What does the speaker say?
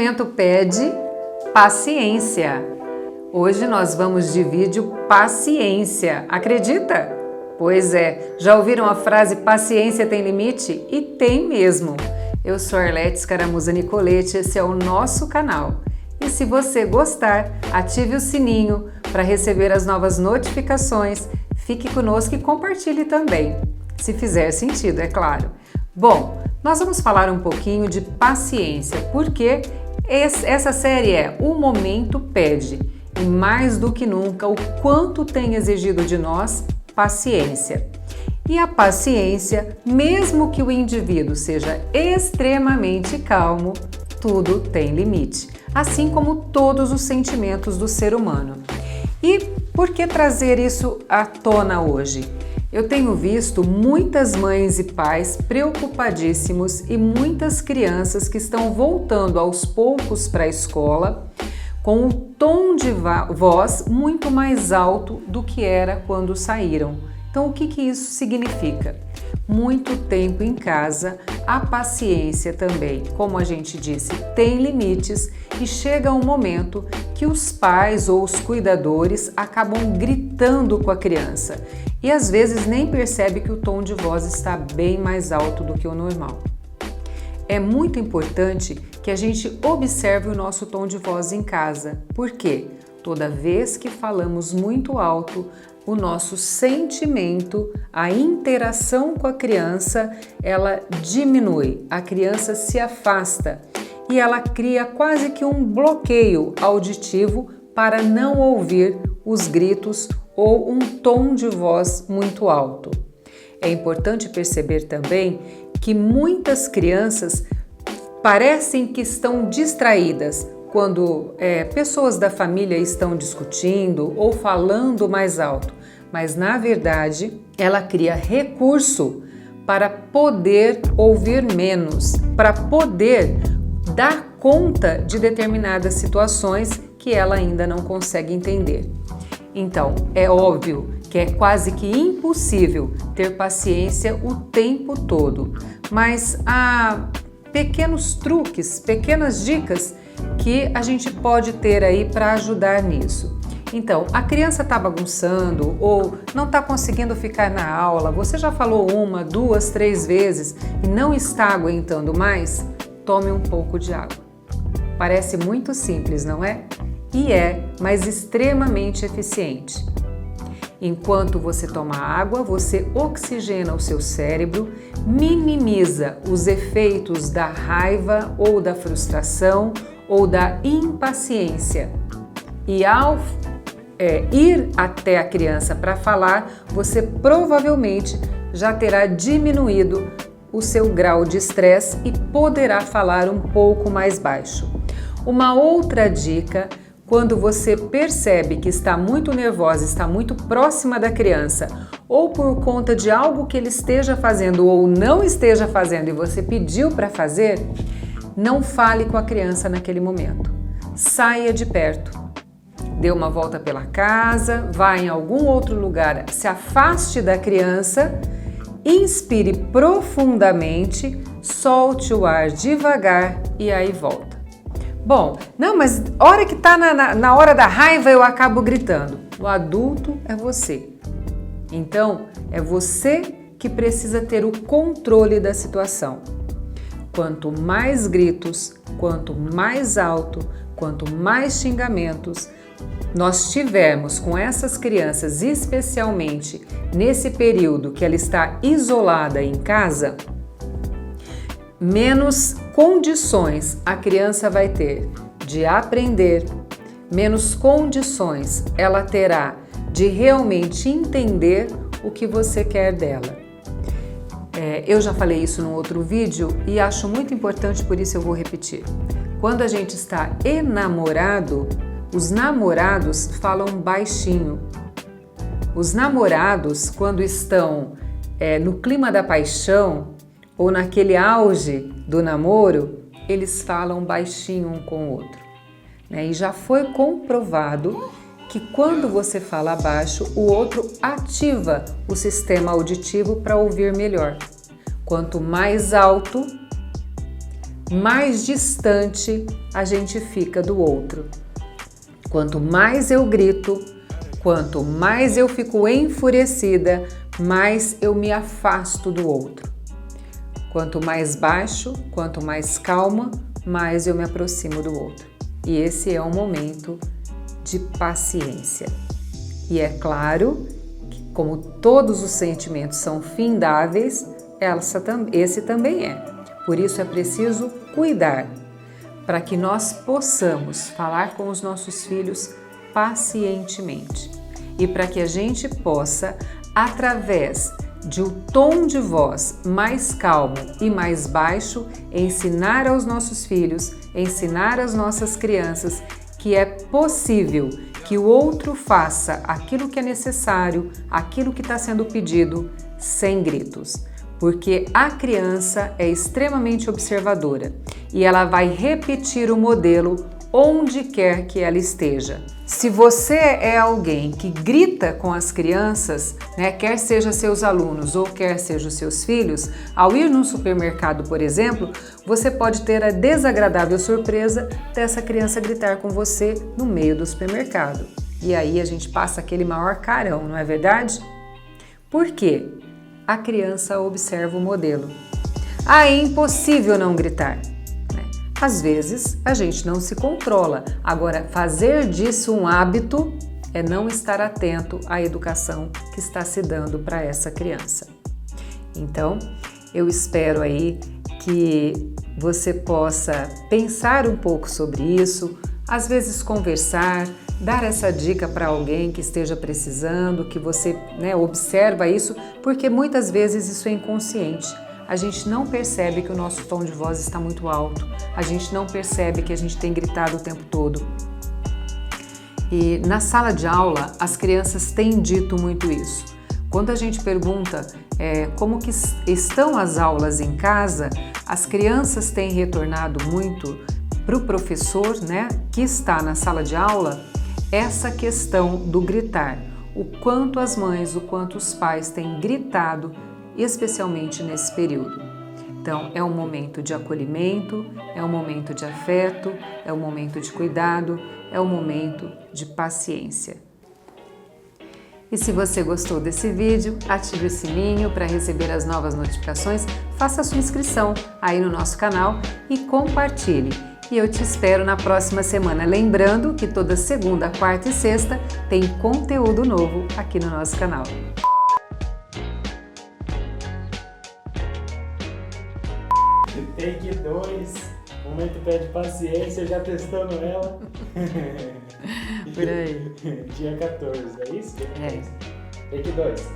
momento pede paciência. Hoje nós vamos de vídeo paciência. Acredita? Pois é, já ouviram a frase paciência tem limite? E tem mesmo. Eu sou Arlete Escaramuza Nicolete, esse é o nosso canal. E se você gostar, ative o sininho para receber as novas notificações, fique conosco e compartilhe também, se fizer sentido, é claro. Bom, nós vamos falar um pouquinho de paciência, porque essa série é O Momento Pede, e mais do que nunca o quanto tem exigido de nós paciência. E a paciência, mesmo que o indivíduo seja extremamente calmo, tudo tem limite, assim como todos os sentimentos do ser humano. E por que trazer isso à tona hoje? Eu tenho visto muitas mães e pais preocupadíssimos e muitas crianças que estão voltando aos poucos para a escola com um tom de voz muito mais alto do que era quando saíram. Então, o que isso significa? Muito tempo em casa, a paciência também, como a gente disse, tem limites e chega um momento que os pais ou os cuidadores acabam gritando com a criança e às vezes nem percebe que o tom de voz está bem mais alto do que o normal. É muito importante que a gente observe o nosso tom de voz em casa, porque toda vez que falamos muito alto, o nosso sentimento, a interação com a criança, ela diminui, a criança se afasta e ela cria quase que um bloqueio auditivo para não ouvir os gritos ou um tom de voz muito alto. É importante perceber também que muitas crianças parecem que estão distraídas quando pessoas da família estão discutindo ou falando mais alto, mas na verdade ela cria recurso para poder ouvir menos, para poder dar conta de determinadas situações que ela ainda não consegue entender. Então, é óbvio que é quase que impossível ter paciência o tempo todo, mas há pequenos truques, pequenas dicas que a gente pode ter aí para ajudar nisso. Então, a criança está bagunçando ou não está conseguindo ficar na aula, você já falou 1, 2, 3 vezes e não está aguentando mais? Tome um pouco de água. Parece muito simples, não é? E é, mas extremamente eficiente. Enquanto você toma água, você oxigena o seu cérebro, minimiza os efeitos da raiva ou da frustração ou da impaciência. E ao ir até a criança para falar, você provavelmente já terá diminuído o seu grau de estresse e poderá falar um pouco mais baixo. Uma outra dica: quando você percebe que está muito nervosa, está muito próxima da criança, ou por conta de algo que ele esteja fazendo ou não esteja fazendo e você pediu para fazer, não fale com a criança naquele momento. Saia de perto. Dê uma volta pela casa, vá em algum outro lugar, se afaste da criança, inspire profundamente, solte o ar devagar e aí volta. Bom, não, mas hora que tá na hora da raiva eu acabo gritando. O adulto é você. Então, é você que precisa ter o controle da situação. Quanto mais gritos, quanto mais alto, quanto mais xingamentos nós tivermos com essas crianças, especialmente nesse período que ela está isolada em casa, menos condições a criança vai ter de aprender, menos condições ela terá de realmente entender o que você quer dela. Eu já falei isso num outro vídeo e acho muito importante, por isso eu vou repetir. Quando a gente está enamorado, os namorados falam baixinho. Os namorados, quando estão no clima da paixão ou naquele auge do namoro, eles falam baixinho um com o outro. E já foi comprovado que quando você fala baixo, o outro ativa o sistema auditivo para ouvir melhor. Quanto mais alto, mais distante a gente fica do outro. Quanto mais eu grito, quanto mais eu fico enfurecida, mais eu me afasto do outro. Quanto mais baixo, quanto mais calma, mais eu me aproximo do outro. E esse é um momento de paciência. E é claro que, como todos os sentimentos são findáveis, esse também é. Por isso é preciso cuidar, para que nós possamos falar com os nossos filhos pacientemente e para que a gente possa, através de um tom de voz mais calmo e mais baixo, ensinar aos nossos filhos, ensinar às nossas crianças que é possível que o outro faça aquilo que é necessário, aquilo que está sendo pedido, sem gritos. Porque a criança é extremamente observadora e ela vai repetir o modelo onde quer que ela esteja. Se você é alguém que grita com as crianças, né, quer seja seus alunos ou quer seja os seus filhos, ao ir num supermercado, por exemplo, você pode ter a desagradável surpresa dessa criança gritar com você no meio do supermercado. E aí a gente passa aquele maior carão, não é verdade? Por quê? A criança observa o modelo. É impossível não gritar. Às vezes, a gente não se controla. Agora, fazer disso um hábito é não estar atento à educação que está se dando para essa criança. Então, eu espero aí que você possa pensar um pouco sobre isso, às vezes conversar, dar essa dica para alguém que esteja precisando, que você observa isso, porque muitas vezes isso é inconsciente. A gente não percebe que o nosso tom de voz está muito alto, a gente não percebe que a gente tem gritado o tempo todo. E na sala de aula, as crianças têm dito muito isso. Quando a gente pergunta como que estão as aulas em casa, as crianças têm retornado muito para o professor, que está na sala de aula, essa questão do gritar. O quanto as mães, o quanto os pais têm gritado, especialmente nesse período. Então, é um momento de acolhimento, é um momento de afeto, é um momento de cuidado, é um momento de paciência. E se você gostou desse vídeo, ative o sininho para receber as novas notificações, faça a sua inscrição aí no nosso canal e compartilhe. E eu te espero na próxima semana. Lembrando que toda segunda, quarta e sexta tem conteúdo novo aqui no nosso canal. Take 2, momento pede paciência, já testando ela. Por aí. Dia 14, é isso? É. Take 2.